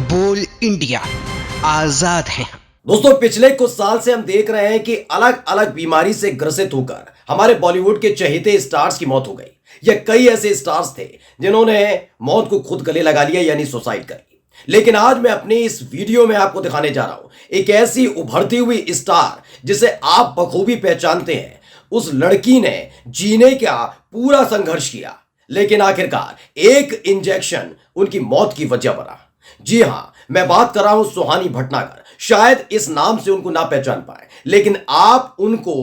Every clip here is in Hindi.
बोल इंडिया, आजाद हैं। दोस्तों, पिछले कुछ साल से हम देख रहे हैं कि अलग अलग बीमारी से ग्रसित होकर हमारे बॉलीवुड के चहेते स्टार्स की मौत हो गई। या कई ऐसे स्टार्स थे जिन्होंने मौत को खुद गले लगा लिया, यानी सुसाइड कर ली। लेकिन आज मैं अपनी इस वीडियो में आपको दिखाने जा रहा हूं एक ऐसी उभरती हुई स्टार जिसे आप बखूबी पहचानते हैं। उस लड़की ने जीने का पूरा संघर्ष किया, लेकिन आखिरकार एक इंजेक्शन उनकी मौत की वजह बना। जी हां, मैं बात कर रहा हूं सुहानी भटनागर। शायद इस नाम से उनको ना पहचान पाए, लेकिन आप उनको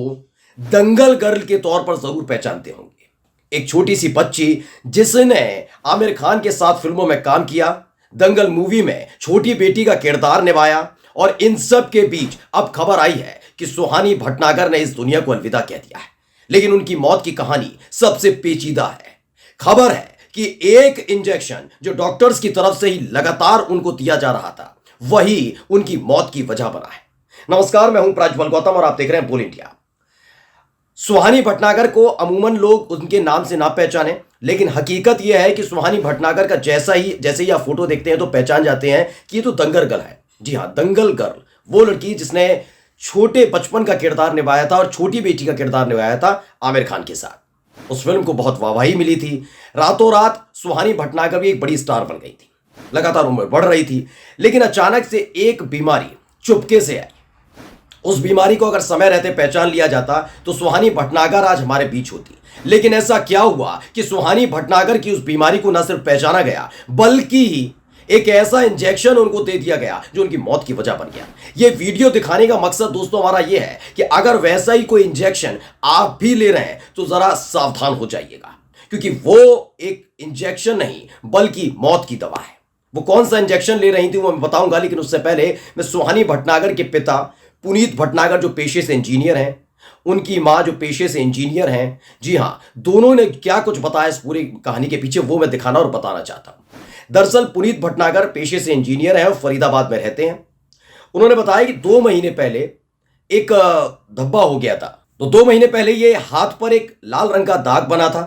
दंगल गर्ल के तौर पर जरूर पहचानते होंगे। एक छोटी सी बच्ची जिसने आमिर खान के साथ फिल्मों में काम किया, दंगल मूवी में छोटी बेटी का किरदार निभाया, और इन सब के बीच अब खबर आई है कि सुहानी भटनागर ने इस दुनिया को अलविदा कह दिया है। लेकिन उनकी मौत की कहानी सबसे पेचीदा है। खबर है कि एक इंजेक्शन जो डॉक्टर्स की तरफ से ही लगातार उनको दिया जा रहा था, वही उनकी मौत की वजह बना है। नमस्कार, मैं हूं प्रज्वल गौतम और आप देख रहे हैं बोल इंडिया। सुहानी भटनागर को अमूमन लोग उनके नाम से ना पहचाने, लेकिन हकीकत यह है कि सुहानी भटनागर का जैसे ही आप फोटो देखते हैं तो पहचान जाते हैं कि ये तो दंगल गर्ल है। जी हां, दंगल गर्ल, वो लड़की जिसने छोटे बचपन का किरदार निभाया था और छोटी बेटी का किरदार निभाया था आमिर खान के साथ। उस फिल्म को बहुत वाहवाही मिली थी। रातों रात सुहानी भटनागर भी एक बड़ी स्टार बन गई थी, लगातार उम्र बढ़ रही थी। लेकिन अचानक से एक बीमारी चुपके से आई। उस बीमारी को अगर समय रहते पहचान लिया जाता तो सुहानी भटनागर आज हमारे बीच होती। लेकिन ऐसा क्या हुआ कि सुहानी भटनागर की उस बीमारी को न सिर्फ पहचाना गया, बल्कि एक ऐसा इंजेक्शन उनको दे दिया गया जो उनकी मौत की वजह बन गया। यह वीडियो दिखाने का मकसद दोस्तों हमारा यह है कि अगर वैसा ही कोई इंजेक्शन आप भी ले रहे हैं तो जरा सावधान हो जाइएगा, क्योंकि वो एक इंजेक्शन नहीं बल्कि मौत की दवा है। वो कौन सा इंजेक्शन ले रही थी वो मैं बताऊंगा, लेकिन उससे पहले मैं सुहानी भटनागर के पिता पुनीत भटनागर जो पेशे से इंजीनियर हैं, उनकी मां जो पेशे से इंजीनियर हैं, जी हां, दोनों ने क्या कुछ बताया इस पूरी कहानी के पीछे, वो मैं दिखाना और बताना चाहता हूं। दरअसल पुनीत भटनागर पेशे से इंजीनियर हैं और फरीदाबाद में रहते हैं। उन्होंने बताया कि 2 महीने पहले एक धब्बा हो गया था। तो 2 महीने पहले ये हाथ पर एक लाल रंग का दाग बना था।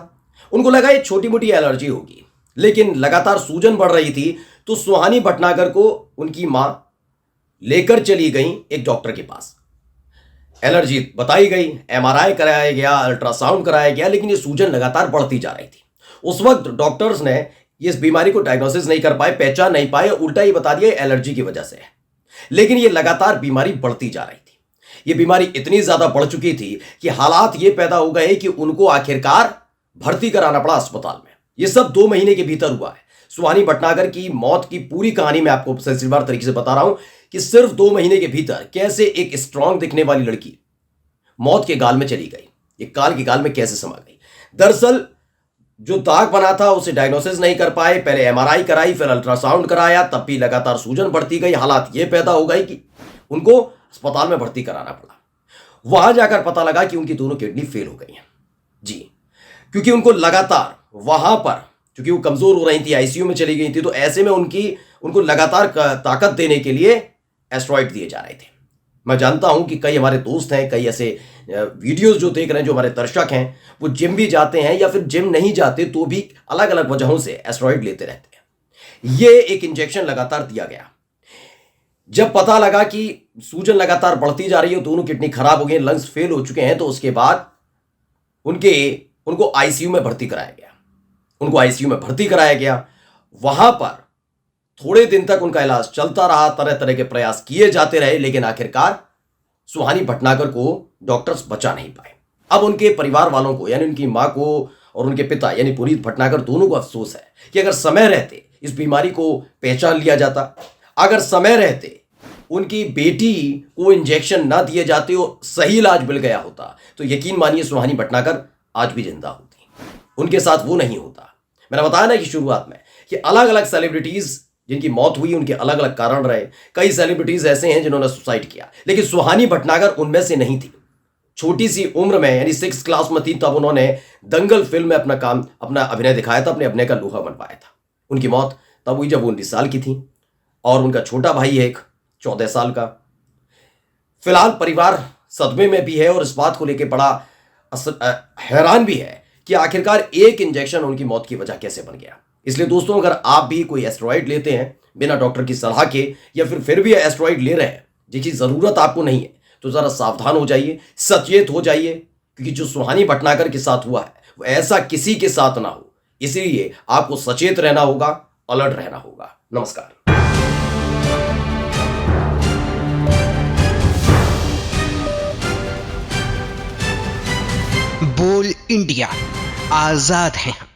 उनको लगा ये छोटी मोटी एलर्जी होगी, लेकिन लगातार सूजन बढ़ रही थी। तो सुहानी भटनागर को उनकी मां लेकर चली गई एक डॉक्टर के पास। एलर्जी बताई गई, एमआरआई कराया गया, अल्ट्रासाउंड कराया गया, लेकिन ये सूजन लगातार बढ़ती जा रही थी। उस वक्त डॉक्टर्स ने इस बीमारी को डायग्नोसिस नहीं कर पाए, पहचान नहीं पाए, उल्टा ही बता दिया एलर्जी की वजह से है। लेकिन ये लगातार बीमारी बढ़ती जा रही थी। ये बीमारी इतनी ज्यादा बढ़ चुकी थी कि हालात ये पैदा हो गए कि उनको आखिरकार भर्ती कराना पड़ा अस्पताल में। ये सब 2 महीने के भीतर हुआ है। सुहानी भटनागर की मौत की पूरी कहानी मैं आपको सिलसिलेवार तरीके से बता रहा हूं कि सिर्फ 2 महीने के भीतर कैसे एक स्ट्रांग दिखने वाली लड़की मौत के गाल में चली गई, ये काल के गाल में कैसे समा गई। दरअसल जो दाग बना था उसे डायग्नोसिस नहीं कर पाए, पहले एमआरआई कराई, फिर अल्ट्रासाउंड कराया, तब भी लगातार सूजन बढ़ती गई। हालात ये पैदा हो गई कि उनको अस्पताल में भर्ती कराना पड़ा। वहां जाकर पता लगा कि उनकी दोनों किडनी फेल हो गई हैं। जी, क्योंकि उनको लगातार वहां पर, क्योंकि वो कमजोर हो रही थी, आईसीयू में चली गई थी, तो ऐसे में उनको लगातार ताकत देने के लिए एस्टेरॉइड दिए जा रहे थे। मैं जानता हूं कि कई हमारे दोस्त हैं, कई ऐसे वीडियोस जो देख रहे हैं, जो हमारे दर्शक हैं, वो जिम भी जाते हैं या फिर जिम नहीं जाते तो भी अलग अलग वजहों से एस्टेरॉइड लेते रहते हैं। ये एक इंजेक्शन लगातार दिया गया। जब पता लगा कि सूजन लगातार बढ़ती जा रही है, दोनों किडनी खराब हो गई, लंग्स फेल हो चुके हैं, तो उसके बाद उनको आईसीयू में भर्ती कराया गया। उनको आईसीयू में भर्ती कराया गया। वहां पर थोड़े दिन तक उनका इलाज चलता रहा, तरह तरह के प्रयास किए जाते रहे, लेकिन आखिरकार सुहानी भटनागर को डॉक्टर्स बचा नहीं पाए। अब उनके परिवार वालों को, यानी उनकी मां को और उनके पिता यानी पुनीत भटनागर, दोनों को अफसोस है कि अगर समय रहते इस बीमारी को पहचान लिया जाता, अगर समय रहते उनकी बेटी को इंजेक्शन ना दिए जाते और सही इलाज मिल गया होता, तो यकीन मानिए सुहानी भटनागर आज भी जिंदा होती। उनके साथ वो नहीं होता। मैंने बताया ना कि शुरुआत में कि अलग अलग सेलिब्रिटीज जिनकी मौत हुई, उनके अलग अलग कारण रहे। कई सेलिब्रिटीज ऐसे हैं जिन्होंने सुसाइड किया, लेकिन सुहानी भटनागर उनमें से नहीं थी। छोटी सी उम्र में, यानी 6th क्लास में थी, तब उन्होंने दंगल फिल्म में अपना अभिनय दिखाया था, अपने अभिनय का लोहा मनवाया था। उनकी मौत तब हुई जब वो 19 साल की थी, और उनका छोटा भाई है एक 14 साल का। फिलहाल परिवार सदमे में भी है और इस बात को लेकर बड़ा हैरान भी है कि आखिरकार एक इंजेक्शन उनकी मौत की वजह कैसे बन गया। इसलिए दोस्तों, अगर आप भी कोई एस्टेरॉइड लेते हैं बिना डॉक्टर की सलाह के, या फिर भी एस्टेरॉइड ले रहे हैं जिसकी जरूरत आपको नहीं है, तो जरा सावधान हो जाइए, सचेत हो जाइए, क्योंकि जो सुहानी भटनागर के साथ हुआ है वो ऐसा किसी के साथ ना हो। इसलिए आपको सचेत रहना होगा, अलर्ट रहना होगा। नमस्कार। बोल इंडिया, आजाद हैं हम।